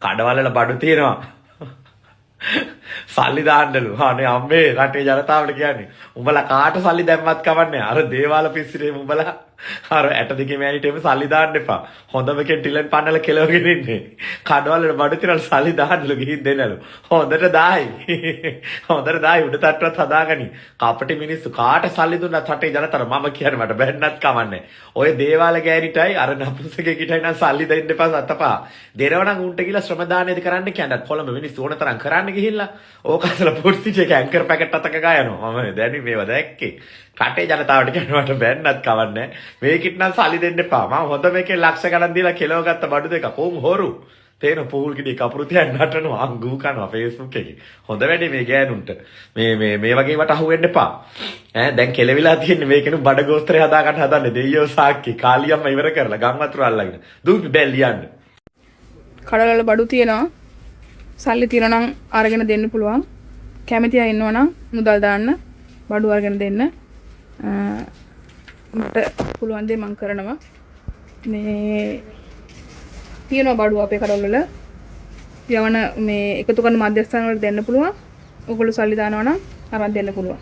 කඩවල බඩු තියෙනවා. සල්ලි දාන්නලු. අනේ අම්මේ රටේ ජනතාවට කියන්නේ. උඹලා කාට සල්ලි දැම්මත් කවන්නේ. අර දේවාල පිස්සිරේ උඹලා අර ඇට දෙකේ මෑණිටම සල්ලි දාන්න එපා. හොඳම කෙන් ටිලන් පන්නල කෙලවගෙන ඉන්නේ. කඩවල බඩු තියලා සල්ලි දාන්නලු ගිහින් දෙන්නලු. හොඳට දායි. හොඳට දායි උඩ තට්ටුවත් හදාගනි. කපටි මිනිස්සු කාට සල්ලි දුන්නත් රටේ ජනතාවට මම කියන්නේ මට බැන්නත් කවන්නේ. ඔය දේවාල ගෑනිටයි අර නපුසකෙකිටයි නම් සල්ලි දෙන්න එපා සතපා. දෙනවනම් උන්ට කියලා ශ්‍රම දානයද කරන්න කියන්නත් කොළඹ මිනිස්සු ඕන තරම් කරන්න ගිහිල්ලා ඕක අසල පොඩ්සිච් එක ඇන්කර් පැකට් අතක ගායනවා. මම දැනි මේවා දැක්කේ. රටේ ජනතාවට කියනවට බැන්නත් කවන්නේ. මේකිට නම් සල්ලි දෙන්න එපා. මම හොඳ මේකේ ලක්ෂ ගණන් දීලා කෙලව ගත්ත බඩු දෙක කොම් හොරු. තේන පූල් කිඩි කපුරු තියන් නටනවා අංගු කරනවා Facebook එකේ. හොඳ වැඩේ මේ ගෑනුන්ට. මේ වගේ වට අහු වෙන්න එපා. දැන් කෙලවිලා තියෙන්නේ මේකෙනු බඩ ගෝස්තරේ හදා ගන්න හදන්නේ දෙයියෝ සාක්කි. කාලියම්ම ඉවර කරලා ගම් වතුර අල්ලගෙන. දූපි බැල් ලියන්න. කඩවල බඩු තියෙනවා. සල්ලි තියෙනවා නම් අරගෙන දෙන්න පුළුවන්. කැමති අය ඉන්නවා නම් මුදල් දාන්න බඩු අරගෙන දෙන්න. මට පුළුවන් දේ මම කරනවා. මේ තියෙනවා බඩු අපේ කඩවල වල. යවන මේ එකතු කරන මධ්‍යස්ථාන වල දෙන්න පුළුවන්. ඔයගොල්ලෝ සල්ලි දානවා නම් අරන් දෙන්න පුළුවන්.